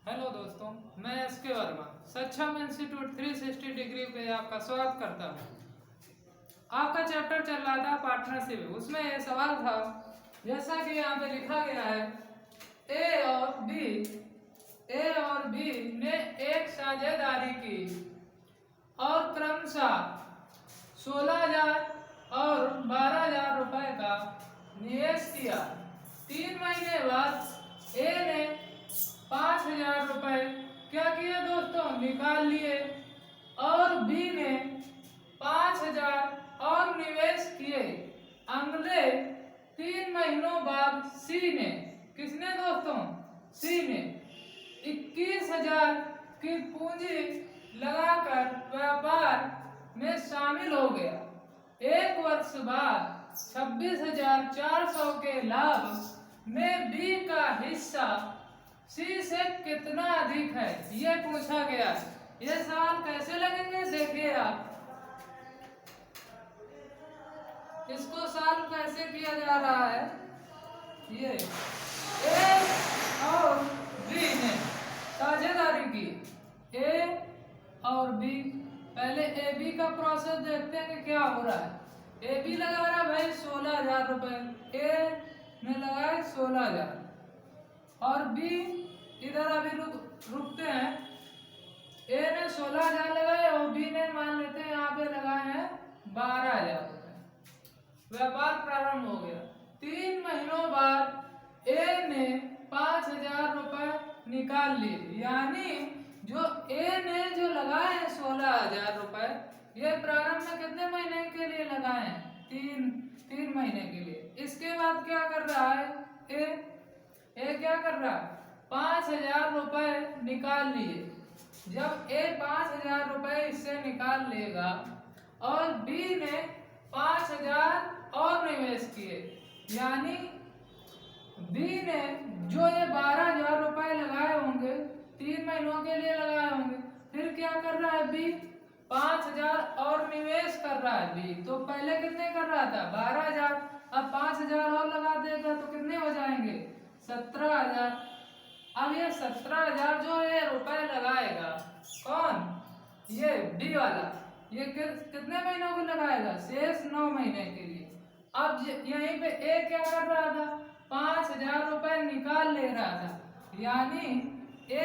Hello दोस्तों, मैं SK Verma सक्षम इंस्टीट्यूट 360 डिग्री पे आपका स्वागत करता हूँ। आपका चैप्टर चल रहा था पार्टनरशिप। उसमें ये सवाल था, जैसा कि यहाँ पे लिखा गया है, ए और बी ने एक साझेदारी की और क्रमशः 16,000 और 12,000 रुपए का निवेश किया। 3 महीने बाद ए ने 5,000 रुपए क्या किए दोस्तों, निकाल लिए और बी ने 5,000 और निवेश किए। अगले 3 महीनों बाद सी ने, किसने दोस्तों, सी ने 21,000 की पूंजी लगाकर व्यापार में शामिल हो गया। 1 वर्ष बाद 26,400 के लाभ में बी का हिस्सा सी से कितना अधिक है, ये पूछा गया। ये सवाल कैसे लगेंगे देखिए आप। इसको सॉल्व कैसे किया जा रहा है, ये ए और बी ने साझेदारी की, ए और बी। पहले ए बी का प्रोसेस देखते हैं कि क्या हो रहा है। ए बी लगा रहा है भाई 16,000 रुपए, ए ने लगाए 16,000 और बी इधर अभी रुकते हैं। ए ने 16,000 लगाए और बी ने मान लेते हैं यहाँ पे लगाए हैं 12,000 रुपए। व्यापार प्रारंभ हो गया। 3 महीनों बाद ए ने 5,000 रुपए निकाल लिए, यानी जो ए ने जो लगाए हैं 16,000 रुपए, ये प्रारंभ में कितने महीने के लिए लगाए हैं, तीन महीने के लिए। इसके बाद क्या कर रहा है ए क्या कर रहा है, 5,000 रुपए निकाल लिए। जब ए 5,000 रुपए इससे निकाल लेगा और बी ने 5,000 और निवेश किए, यानी बी ने जो ये 12,000 रुपए लगाए होंगे, 3 महीनों के लिए लगाए होंगे, फिर क्या कर रहा है बी, 5,000 और निवेश कर रहा है बी। तो पहले कितने कर रहा था, 12,000, अब 5,000 और लगा देगा तो कितने हो जाएंगे, 17,000। अब ये 17,000 जो ये रुपए लगाएगा, कौन, ये बी वाला, ये कितने महीनों को लगाएगा, शेष 9 महीने के लिए। अब यहीं पे ए क्या कर रहा था, 5,000 रुपए निकाल ले रहा था, यानी ए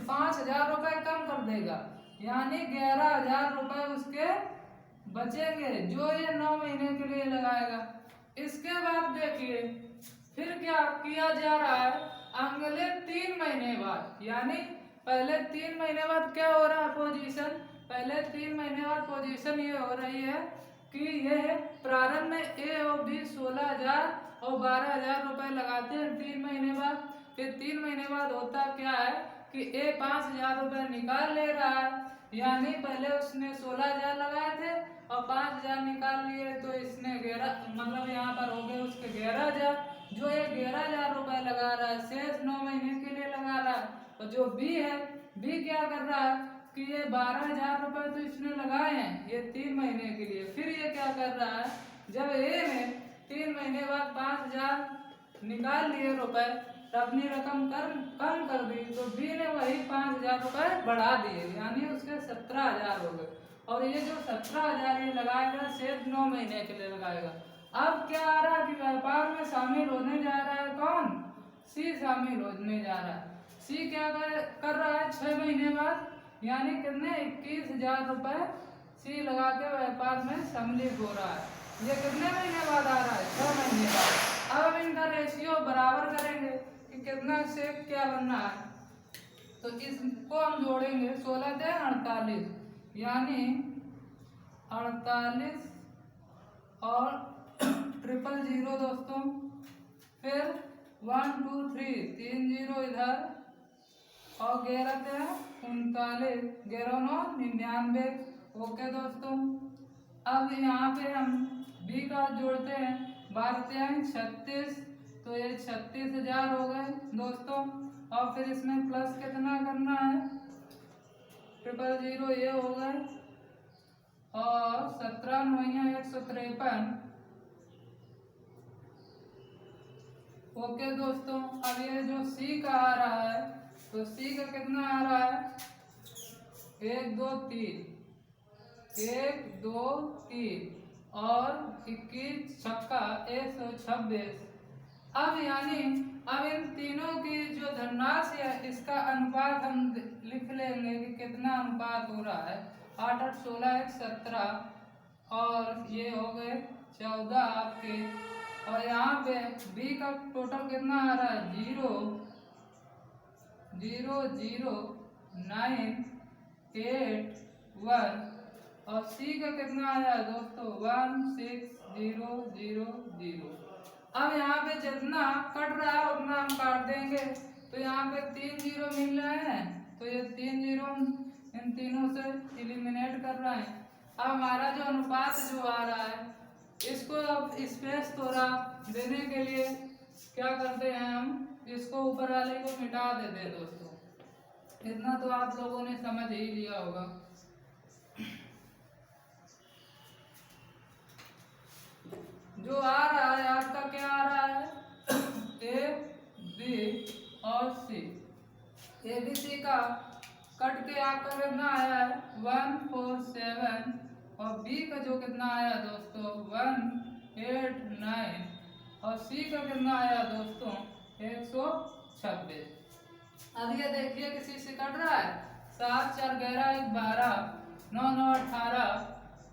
5,000 रुपए कम कर देगा, यानी 11,000 रुपए उसके बचेंगे जो ये 9 महीने के लिए लगाएगा। इसके बाद देखिए फिर क्या किया जा रहा है, अगले 3 महीने बाद, यानी पहले 3 महीने बाद क्या हो रहा है पोजीशन, पहले 3 महीने बाद पोजीशन ये हो रही है कि ये प्रारंभ में ए और बी 16,000 और 12,000 रुपए लगाते हैं 3 महीने बाद। फिर 3 महीने बाद होता क्या है कि ए 5,000 रुपए निकाल ले रहा है, यानी पहले उसने 16,000 लगाए थे और 5,000 निकाल लिए, तो इसने 11, मतलब यहाँ पर हो गए उसके 11,000। जो ये 11,000 रुपए लगा रहा है शेष 9 महीने के लिए लगा रहा है। और जो बी है, बी क्या कर रहा है कि ये 12,000 रुपए तो इसने लगाए हैं ये 3 महीने के लिए। फिर ये क्या कर रहा है, जब ए ने 3 महीने बाद 5,000 निकाल लिए रुपए, अपनी रकम कम कर दी, तो बी ने वही 5,000 रुपए बढ़ा दिए, यानी उसके 17,000 हो गए। और ये जो 17,000 ये लगाएगा शेष 9 महीने के लिए लगाएगा। अब क्या आ रहा है कि व्यापार में शामिल होने जा रहा है कौन, सी शामिल होने जा रहा है। सी क्या कर रहा है 6 महीने बाद, यानी कितने 21,000 रुपए सी लगा के व्यापार में सम्मिलित हो रहा है। ये कितने महीने बाद आ रहा है, 6 महीने बाद। अब इनका रेशियो बराबर करेंगे कि कितना से क्या बनना है, तो इसको हम जोड़ेंगे 16 से 48, यानी 48 और 000 दोस्तों। फिर 1 2 3 3 0 इधर और 11 थे 39, 11 9 99। ओके दोस्तों, अब यहाँ पे हम बी का जोड़ते हैं, 12 36, तो ये 36,000 हो गए दोस्तों। और फिर इसमें प्लस कितना करना है, 000 ये हो गए, और 17 9 153। ओके दोस्तों, अब ये जो सी का आ रहा है तो सी का कितना आ रहा है 1 2 3 1 2 3 और 21 छक्का 126। अब यानी अब इन तीनों की जो धनराशि है इसका अनुपात हम लिख लेंगे कि कितना अनुपात हो रहा है। 8 8 16 1 17 और ये हो गए 14 आपके। और यहाँ पे बी का टोटल कितना आ रहा है 0 0 0 9 8 1 और सी का कितना आया दोस्तों 1 6 0 0 0। अब यहाँ पे जितना कट रहा है उतना हम काट देंगे। तो यहाँ पे 3 जीरो मिल रहे हैं तो ये 3 जीरो इन तीनों से एलिमिनेट कर रहे हैं। अब हमारा जो अनुपात जो आ रहा है इसको अब स्पेस थोड़ा देने के लिए क्या करते हैं हम इसको ऊपर वाले को मिटा देते हैं दोस्तों। इतना तो आप लोगों ने समझ ही लिया होगा। जो आ रहा है आपका क्या आ रहा है ए बी और सी। ए बी सी का कट के आपका कितना आया है 1 4 7 और बी का जो कितना आया दोस्तों 1 8 9 और सी का कितना आया दोस्तों 126। अब ये देखिए किसी से कट रहा है 7 4 11 1 12 9 9 18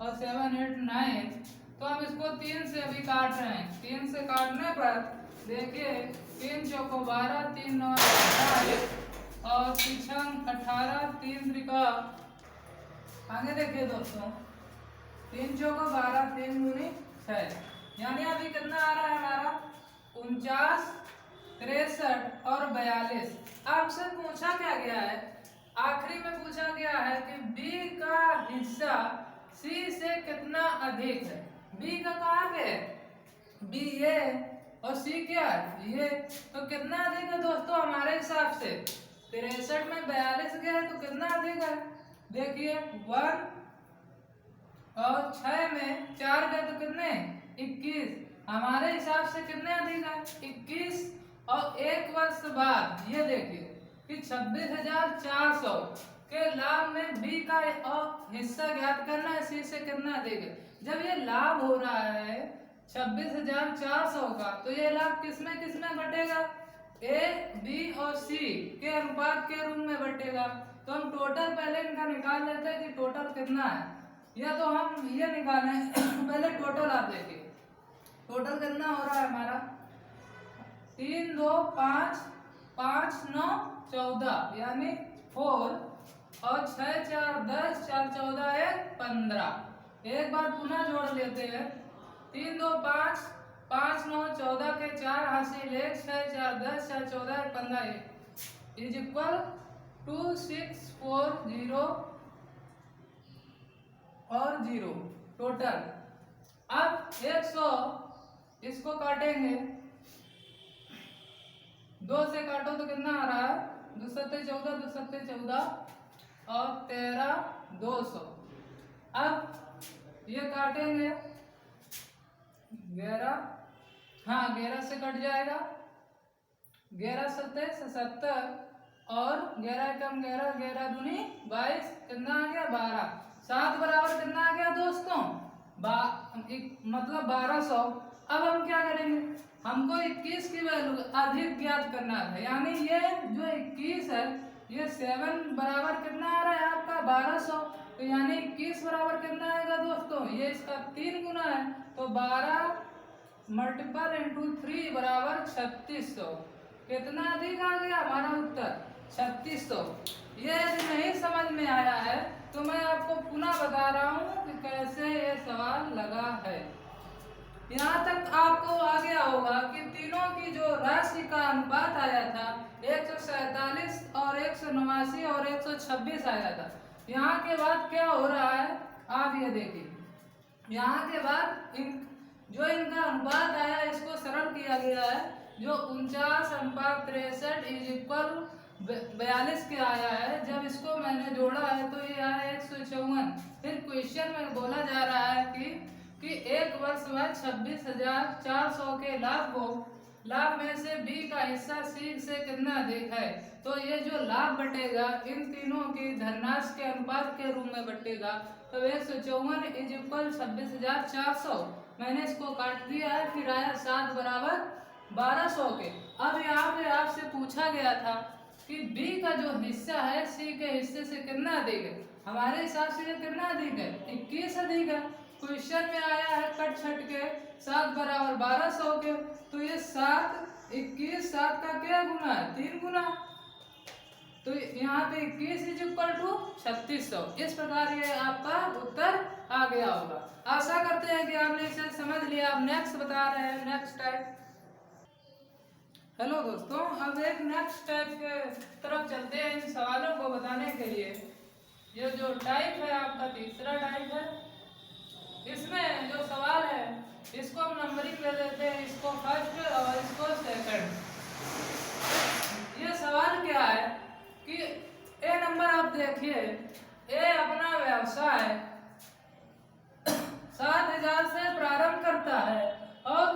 और 7 8 9। तो हम इसको 3 से अभी काट रहे हैं। 3 से काटने पर देखिए 3 चौको 12 3 9 18 और पीछा 18 3 त्रिका आगे देखिए दोस्तों 3 चौको 12 3 दूनी 6 यानी अभी कितना आ रहा है हमारा 49 63 और 42। आपसे पूछा क्या गया है आखिरी में पूछा गया है कि बी का हिस्सा सी से कितना अधिक है। बी का कहाँ पे है बी ये और सी क्या है ये तो कितना अधिक है दोस्तों हमारे हिसाब से 63 में 42 गया है तो कितना अधिक है देखिए 1 और 6 में 4 गए तो कितने 21 हमारे हिसाब से कितने अधिक है 21 और 1 वर्ष बाद ये देखिए कि 26,400 के लाभ में बी का हिस्सा ज्ञात करना है सी से कितना अधिक है। जब ये लाभ हो रहा है 26,400 का तो ये लाभ किसमें बटेगा ए बी और सी के अनुपात के रूप में बटेगा। तो हम टोटल पहले इनका निकाल लेते हैं कि टोटल कितना है या तो हम ये निकालें पहले टोटल आप देखिए टोटल कितना हो रहा है हमारा 3 2 5 5 9 14 यानी 4 और 6 4 10 4 14 1 15। एक बार पुनः जोड़ लेते हैं 3 2 5 5 9 14 के 4 हासिल 1 6 4 10 4 14 1 15 इज इक्वल 2 6 4 0 और 0 टोटल। अब 100 इसको काटेंगे 2 से काटो तो कितना आ रहा है 2 7 14 2 7 14 और 13 200। अब ये काटेंगे 11 हाँ 11 से कट जाएगा 11 7 70 और 11 कम 11 11 दूनी 22 कितना आ गया 12 7 बराबर कितना आ गया दोस्तों मतलब 1200। अब हम क्या करेंगे हमको 21 की वैल्यू अधिक ज्ञात करना है यानी ये जो 21 है ये 7 बराबर कितना आ रहा है आपका 1200 तो यानी 21 बराबर कितना आएगा दोस्तों ये इसका 3 गुना है तो 12 मल्टीपल इंटू 3 बराबर 3600। कितना अधिक आ गया हमारा उत्तर 3600। ये यदि नहीं समझ में आया है तो मैं आपको पुनः बता रहा हूँ कि कैसे ये सवाल लगा है। यहाँ तक आपको आ गया होगा कि तीनों की जो राशि का अनुपात आया था 147 और 189 और 126 आया था। यहाँ के बाद क्या हो रहा है आप ये देखिए यहाँ के बाद जो इनका अनुपात आया इसको सरल किया गया है जो 49:63 इज इक्वल 42 के आया है। जब इसको मैंने जोड़ा है तो ये आया 154। फिर क्वेश्चन में बोला जा रहा है कि एक वर्ष में 26,400 के लाभ को लाभ में से बी का हिस्सा सी से कितना अधिक है। तो ये जो लाभ बटेगा इन तीनों की धनांश के अनुपात के रूप में बटेगा। तो 154 इज इक्वल 26,400। मैंने इसको काट दिया है, फिर आया 7 बराबर 1200 के। अब यहाँ पे आपसे पूछा गया था कि बी का जो हिस्सा है सी के हिस्से से कितना अधिक है। हमारे हिसाब से ये कितना अधिक है, 21 अधिक है। क्वेश्चन में आया है कट छट के 7 बराबर 1200 के। तो ये 7 21 7 का क्या गुना है, 3 गुना। तो यहाँ पे 21 इज इक्वल टू 3600। इस प्रकार ये आपका उत्तर आ गया होगा। आशा करते हैं कि आपने इसे समझ लिया। अब नेक्स्ट बता रहे हैं, नेक्स्ट टाइप। हेलो दोस्तों, अब एक नेक्स्ट टाइप के तरफ चलते हैं इन सवालों को बताने के लिए। ये जो टाइप है आपका तीसरा टाइप है। इसमें जो सवाल है इसको हम नंबरिंग ले लेते हैं, इसको फर्स्ट और इसको सेकंड। ये सवाल क्या है कि ए नंबर आप देखिए, ए अपना व्यवसाय 7,000 से प्रारंभ करता है और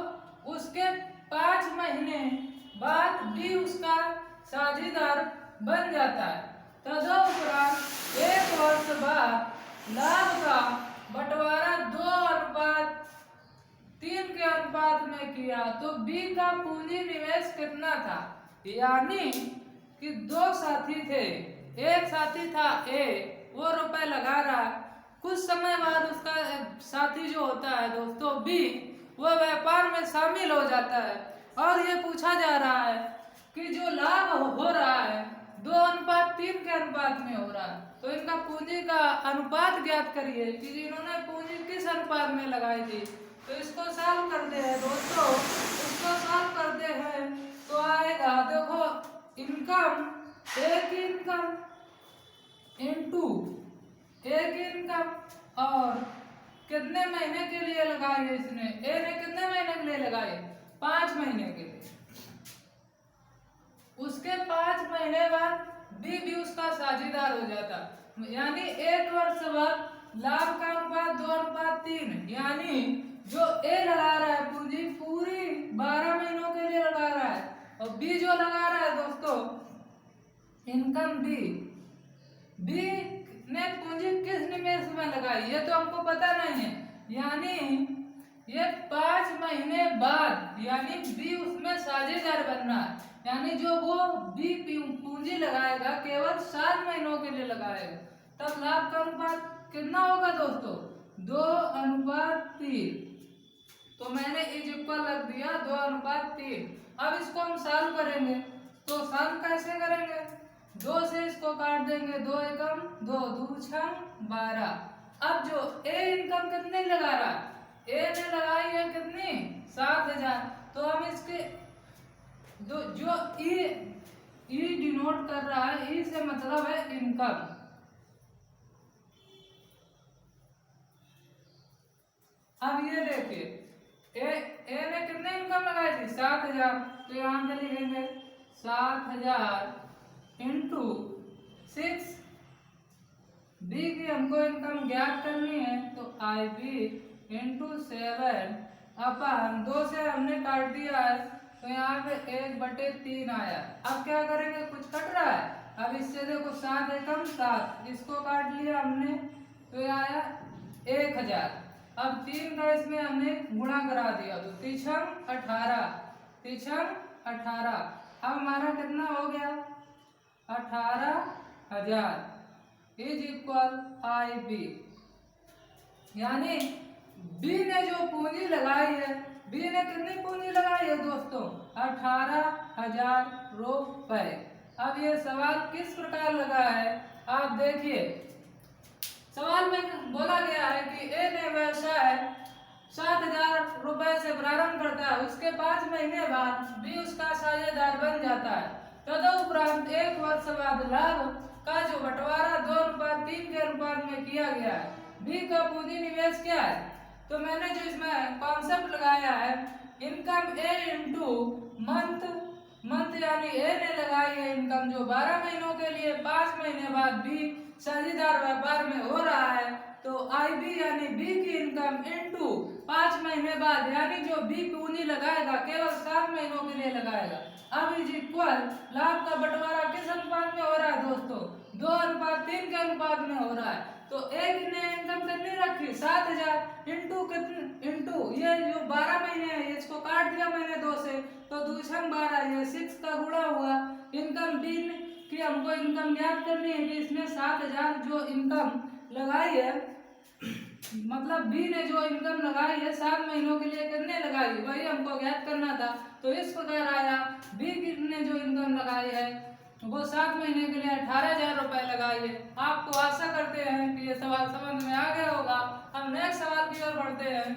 उसके 5 महीने बाद बी उसका साझेदार बन जाता है। तदुपरांत 1 वर्ष बाद लाभ का बंटवारा 2:3 के अनुपात में किया तो बी का पूंजी निवेश कितना था। यानी कि 2 साथी थे, एक साथी था ए, वो रुपए लगा रहा, कुछ समय बाद उसका साथी जो होता है दोस्तों बी, वो व्यापार में शामिल हो जाता है और ये पूछा जा रहा है कि जो लाभ हो रहा है 2:3 के अनुपात में हो रहा है। तो इनका पूंजी का अनुपात ज्ञात करिए कि इन्होंने पूंजी किस अनुपात में लगाई थी। तो इसको सॉल्व करते हैं दोस्तों, इसको सॉल्व करते हैं तो आएगा, देखो इनकम, एक इनकम इनटू एक इनकम और कितने महीने के लिए लगाई है इसने, ए ने कितने महीने के लिए लगाई, 5 महीने के लिए। उसके 5 महीने बाद बी भी उसका साझेदार हो जाता, यानी 1 वर्ष बाद लाभ का अनुपात 2:3। यानी जो ए लगा रहा है पूंजी पूरी 12 महीनों के लिए लगा रहा है और बी जो लगा रहा है दोस्तों इनकम बी ने पूंजी किस निवेश में लगाई ये तो हमको पता नहीं है। यानी ये 5 महीने बाद यानी बी उसमें साझेदार बनना है, यानी जो वो बी पूंजी लगाएगा केवल 7 महीनों के लिए लगाएगा, तब लाभ का अनुपात कितना होगा दोस्तों, 2:3। तो मैंने इज इक्वल रख दिया 2:3। अब इसको हम सॉल्व करेंगे, तो सॉल्व कैसे करेंगे, 2 से इसको काट देंगे, 2 एकम 2, 2 छंग 12। अब जो ए इनकम कितनी लगा रहा है, ए ने लगाई है कितनी 7,000। तो हम इसके जो ई डिनोट कर रहा है, ई से मतलब है इनकम। अब ये देखिए ए ने कितने इनकम लगाई थी 7,000, तो यहाँ पे लिखेंगे 7,000 इंटू 6। बी की हमको इनकम ज्ञात करनी है तो आई बी इंटू 7 अपन 2 से हमने काट दिया है तो यहाँ पे 1/3 आया। अब क्या करेंगे, कुछ कट रहा है, अब इससे देखो 7 एकम 7, इसको काट लिया हमने तो ये आया 1,000। अब 3 का इसमें हमने गुणा करा दिया तो 3 18, 3 18। अब हमारा कितना हो गया 18,000 इज इक्वल आई बी। यानी बी ने जो पूंजी लगाई है, बी ने कितनी पूंजी लगाई है दोस्तों 18,000 रुपए। अब ये सवाल किस प्रकार लगा है आप देखिए, सवाल में बोला गया है कि ए ने व्यवसाय 7,000 रुपए से प्रारंभ करता है, उसके 5 महीने बाद बी उसका साझेदार बन जाता है। तदुपरांत 1 वर्ष बाद लाभ का जो बंटवारा 2:3 के अनुपात में किया गया है। बी का पूंजी निवेश क्या है, तो मैंने जो इसमें कॉन्सेप्ट लगाया है इनकम ए इंटू मंथ यानी ए ने लगाई है इनकम जो 12 महीनों के लिए, 5 महीने बाद बी साझेदार व्यापार में हो रहा है तो IB यानी B की इनकम इनटू 5 महीने बाद, यानी जो B पूंजी लगाएगा केवल 7 महीनों के लिए लगाएगा। अब इज इक्वल, लाभ का बंटवारा किस अनुपात में हो रहा है दोस्तों? 2:3 के अनुपात में हो रहा है। तो एक ने इनकम कितनी रखी? 7000 इंटू कितने, इंटू ये जो 12 महीने है इसको काट दिया मैंने 2 से, तो 2 छंग 12, ये 6 का गुणा हुआ। इनकम B की हमको इनकम ज्ञात करनी है कि इसने 7000 जो इनकम लगाई है, मतलब B ने जो इनकम लगाई है 7 महीनों के लिए कितने लगाई, वही हमको ज्ञात करना था। तो इस प्रकार आया B ने जो इनकम लगाई है वो 7 महीने के लिए 18,000 रुपए लगाई है। आपको आशा करते हैं कि ये सवाल समझ में आ गया होगा। हम नेक्स्ट सवाल की ओर बढ़ते हैं।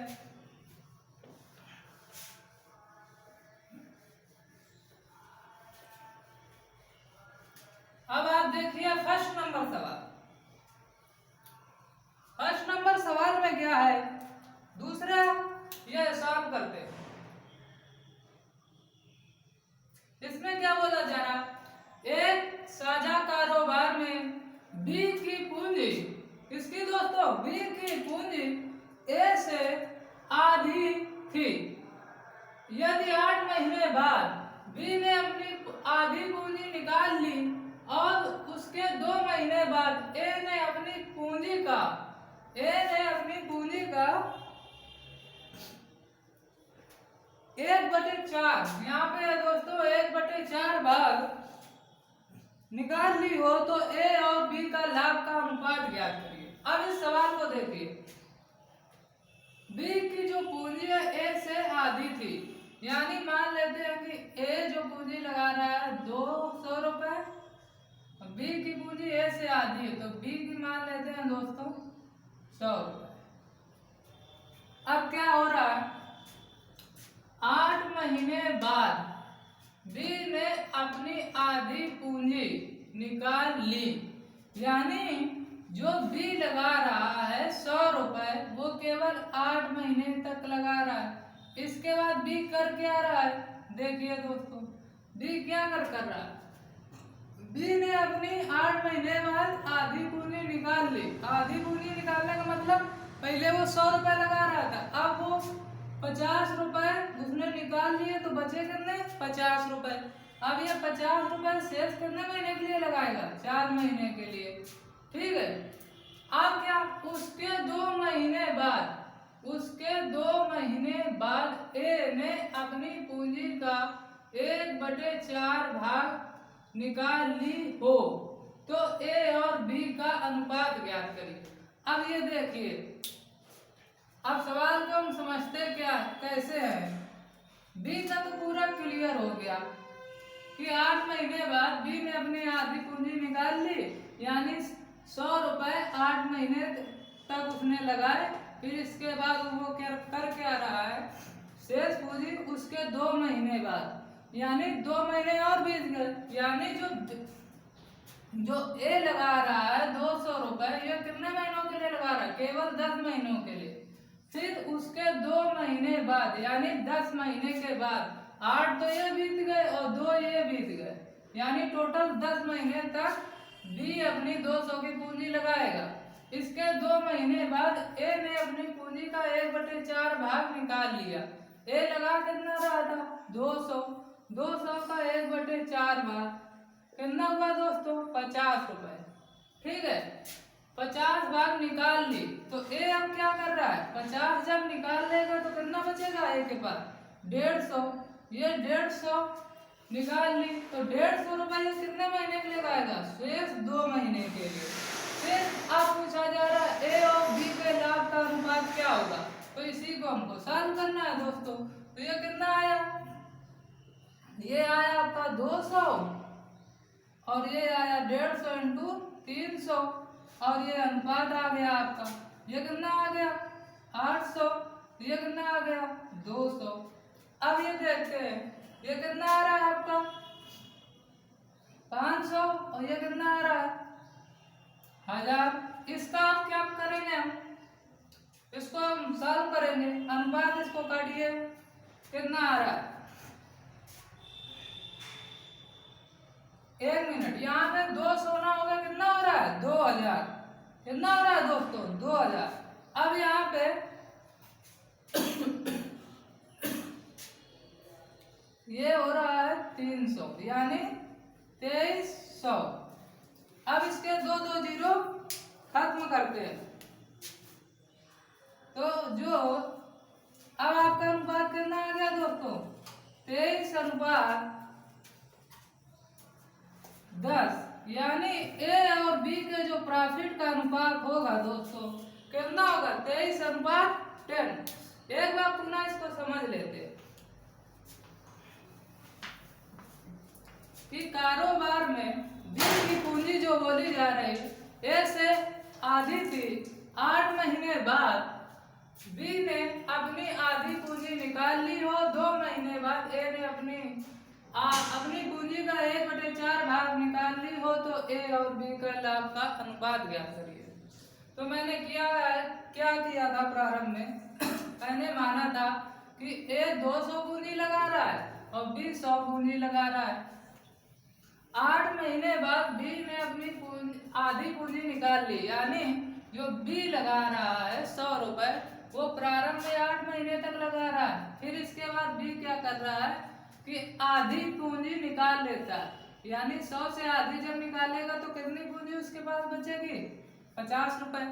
अब आप देखिए फर्स्ट नंबर सवाल। फर्स्ट नंबर सवाल में क्या है? दूसरा ये सॉल्व करते हैं। इसमें क्या बोला जा रहा? एक साझा कारोबार में B की पूंजी, किसकी दोस्तों? B की पूंजी A से आधी थी। यदि 8 महीने बाद B ने अपनी आधी पूंजी निकाल ली और उसके 2 महीने बाद A ने अपनी पूंजी का 1/4, यहाँ पे है दोस्तों 1/4 भाग निकाल ली हो, तो A और B का लाभ का अनुपात ज्ञात करिए। अब इस सवाल को देखिए, B की जो पूंजी है A से आधी थी, यानी मान लेते हैं कि A जो पूंजी लगा रहा है 200 रुपए, B की पूंजी A से आधी है, तो B की मान लेते हैं दोस्तों 100 रुपए। अब क्या हो रहा है? 8 महीने बाद B ने अपनी आधी पूंजी निकाल ली, यानी जो B लगा रहा है 100 रुपए, वो केवल 8 महीने तक लगा रहा है। इसके बाद B कर क्या रहा है? देखिए दोस्तों, B क्या कर रहा है? B ने अपनी 8 महीने बाद आधी पूंजी निकाल ली। आधी पूंजी निकालने का मतलब पहले वो 100 रुपए लगा रहा था, अब वो 50 रुपए उसने निकाल लिए, तो बचे कितने? 50 रुपए। अब ये 50 रुपए शेष कितने महीने के लिए लगाएगा? 4 महीने के लिए, ठीक है। अब क्या? उसके 2 महीने बाद A ने अपनी पूंजी का 1/4 भाग निकाल ली हो, तो A और B का अनुपात ज्ञात करिए। अब ये देखिए, अब सवाल को हम समझते क्या कैसे हैं। B का तो पूरा क्लियर हो गया कि 8 महीने बाद B ने अपनी आधी पूंजी निकाल ली, यानी 100 रुपए 8 महीने तक उसने लगाए। फिर इसके बाद वो कर क्या रहा है? शेष पूंजी उसके 2 महीने बाद, यानी 2 महीने और बीत गए, यानी जो A लगा रहा है 200 रुपए, ये कितने महीनों के लिए लगा रहा है? केवल 10 महीनों के लिए। फिर उसके 2 महीने बाद, यानी 10 महीने के बाद 8 तो ये बीत गए और 2 ये बीत गए, यानी टोटल 10 महीने तक B अपनी 200 की पूंजी लगाएगा। इसके 2 महीने बाद A ने अपनी पूंजी का 1/4 भाग निकाल लिया। A लगा कितना रहा था? 200। 200 का 1/4 भाग कितना हुआ दोस्तों? 50 रुपए, ठीक है। 50 भाग निकाल ली, तो A अब क्या कर रहा है? 50 जब निकाल लेगा तो कितना बचेगा A के पास? 150। ये 150 निकाल ली, तो 150 रुपए कितने महीने के लिए लगाएगा? शेष 2 महीने के लिए। फिर अब पूछा जा रहा है A और B के लाभ का अनुपात क्या होगा, तो इसी को हमको सॉल्व करना है दोस्तों। तो ये कितना आया? ये आया आपका 200 और ये आया 150 इंटू 300, और ये अनुपात आ गया आपका, ये कितना आ गया? 800। ये कितना आ गया? 200। अब ये देखते हैं, ये कितना आ रहा है आपका? 500, और ये कितना आ रहा है? 1000। इसका आप क्या करेंगे? हम इसको हम सॉल्व करेंगे, अनुपात इसको काटिए, कितना आ रहा है? 1 मिनट, यहाँ पे 200 ना होगा, कितना हो रहा है? 2000। कितना हो रहा है दोस्तों 2000। अब यहाँ पे ये हो रहा है 300 यानी 2300। अब इसके दो दो जीरो खत्म करते हैं तो जो अब आपका अनुपात कितना आ गया दोस्तों 23:10 यानी ए और बी के जो प्रॉफिट का अनुपात होगा दोस्तों कितना होगा 23:10। एक बार पुनः इसको समझ लेते कि कारोबार में बी की पूंजी जो बोली जा रही ए से आधी थी। 8 महीने बाद बी ने अपनी आधी पूंजी निकाल ली हो, 2 महीने बाद ए ने अपनी पूंजी का 1/4 भाग निकाल ली हो, तो ए और बी का लाभ का अनुपात ज्ञात करिए। तो मैंने क्या किया था प्रारंभ में मैंने माना था कि ए 200 पूंजी लगा रहा है और बी 100 पूंजी लगा रहा है। 8 महीने बाद बी ने अपनी आधी पूंजी निकाल ली यानी जो बी लगा रहा है 100 रुपए वो प्रारंभ में 8 महीने तक लगा रहा है। फिर इसके बाद बी क्या कर रहा है कि आधी पूंजी निकाल लेता है यानी 100 से आधी जब निकालेगा तो कितनी पूंजी उसके पास बचेगी 50 रुपए।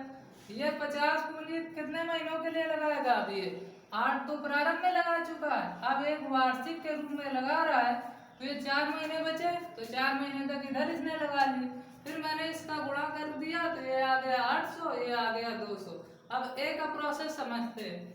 ये 50 पूंजी कितने महीनों के लिए लगाएगा अब ये 8 तो प्रारंभ में लगा चुका है, अब एक वार्षिक के रूप में लगा रहा है तो ये 4 महीने बचे तो 4 महीने तक इधर इसने लगा ली। फिर मैंने इसका गुणा कर दिया तो ये आ गया 800 ये आ गया 200। अब ए का प्रोसेस समझते हैं।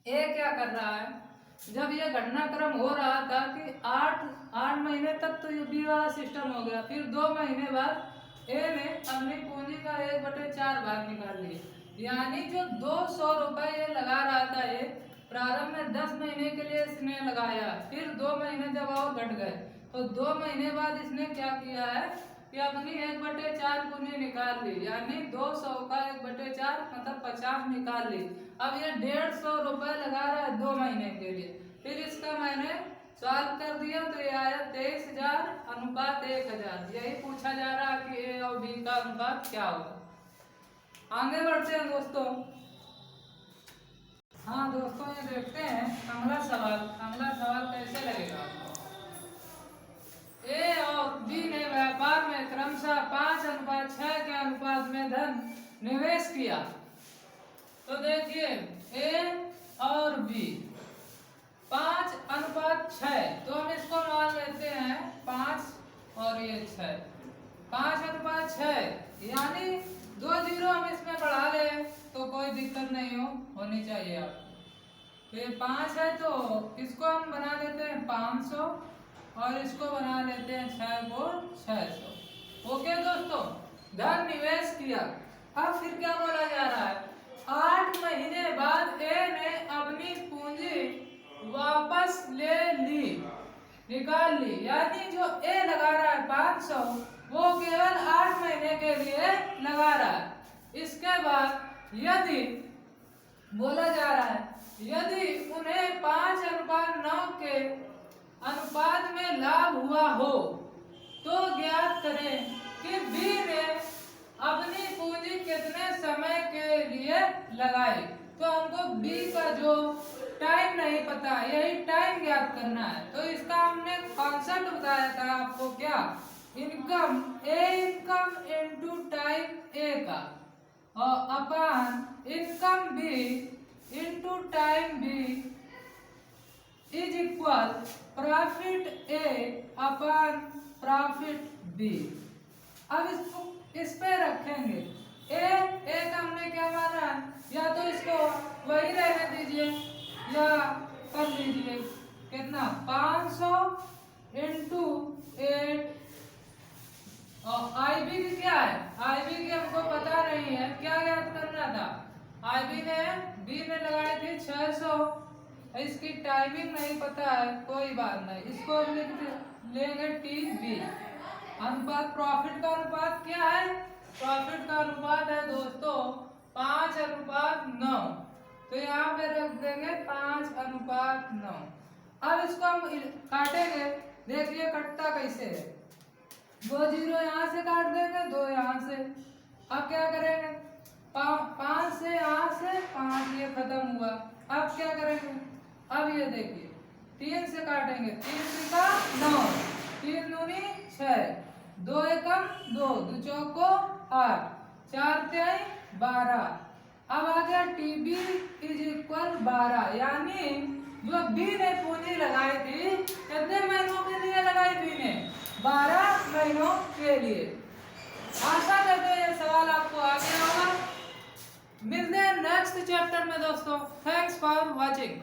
ए क्या कर रहा है जब ये घटनाक्रम हो रहा था कि 8 महीने तक तो ये बी वाला सिस्टम हो गया, फिर 2 महीने बाद ए ने अपनी पूंजी का 1/4 भाग निकाल लिया यानी जो 200 रुपए ये लगा रहा था ये प्रारंभ में 10 महीने के लिए इसने लगाया, फिर 2 महीने जब और घट गए तो 2 महीने बाद इसने क्या किया है कि अपनी 1/4 पूंजी निकाल ली यानी 200 का 1/4 मतलब 50 निकाल ली। अब ये 150 रुपए लगा रहा है 2 महीने के लिए। फिर इसका मैंने सॉल्व कर दिया तो ये आया 23,000:1000। यही पूछा जा रहा है कि ए और बी का अनुपात क्या होगा। आगे बढ़ते हैं दोस्तों। हाँ दोस्तों ये देखते हैं अगला सवाल कैसे लगेगा। ए और बी ने व्यापार में क्रमशः 5:6 के अनुपात में धन निवेश किया। तो देखिए ए और बी 5:6 तो हम इसको मान लेते हैं 5 और ये 6 5:6 यानी 2 जीरो हम इसमें बढ़ा ले तो कोई दिक्कत नहीं होनी चाहिए आपको। तो ये 5 है तो इसको हम बना देते हैं 500 और इसको बना लेते हैं 6 को 600। ओके दोस्तों धन निवेश किया। अब फिर क्या बोला जा रहा है 8 महीने बाद ए ने अपनी पूंजी वापस ले ली निकाल ली यानी जो ए लगा रहा है 500 वो केवल 8 महीने के लिए लगा रहा है। इसके बाद यदि बोला जा रहा है यदि उन्हें 5:9 के अनुपात में लाभ हुआ हो तो ज्ञात करें कि बी ने अपनी पूंजी कितने समय के लिए लगाई। तो हमको बी का जो टाइम नहीं पता यही टाइम ज्ञात करना है। तो इसका हमने कॉन्सेप्ट बताया था आपको क्या इनकम इनटू टाइम ए का और upon income B into time B is equal profit A upon profit B. अब इसको इस पे रखेंगे ए का हमने क्या माना है या तो इसको वही रहने दीजिए या कर लीजिए कितना 500 इंटू 8 और आईबी की क्या है आईबी की हमको पता नहीं है क्या याद करना था आईबी ने बी ने लगाई थी 600 इसकी टाइमिंग नहीं पता है कोई बात नहीं इसको लिख लेंगे टी बी। अनुपात प्रॉफिट का अनुपात क्या है प्रॉफिट का अनुपात है दोस्तों 5:9 तो यहाँ पे रख देंगे 5:9। अब इसको हम काटेंगे देखिए कटता कैसे है 2 जीरो यहाँ से काट देंगे 2 यहाँ से अब क्या करेंगे, 5 से 8 से 5 ये खत्म हुआ। अब क्या करेंगे, अब ये देखिए 3 से काटेंगे, 3 का 9, 3 दूनी 6, 2 एकम 2, 2 चौको 8, 4 तिहाई 12। अब आ गया TB इज इक्वल 12, यानी जो बी ने पूंजी लगाई थी कितने महीनों के लिए लगाई, बी ने 12 महीनों के लिए। आशा करते हैं ये सवाल आपको आ गया होगा। मिलते हैं नेक्स्ट चैप्टर में दोस्तों। Thanks for watching.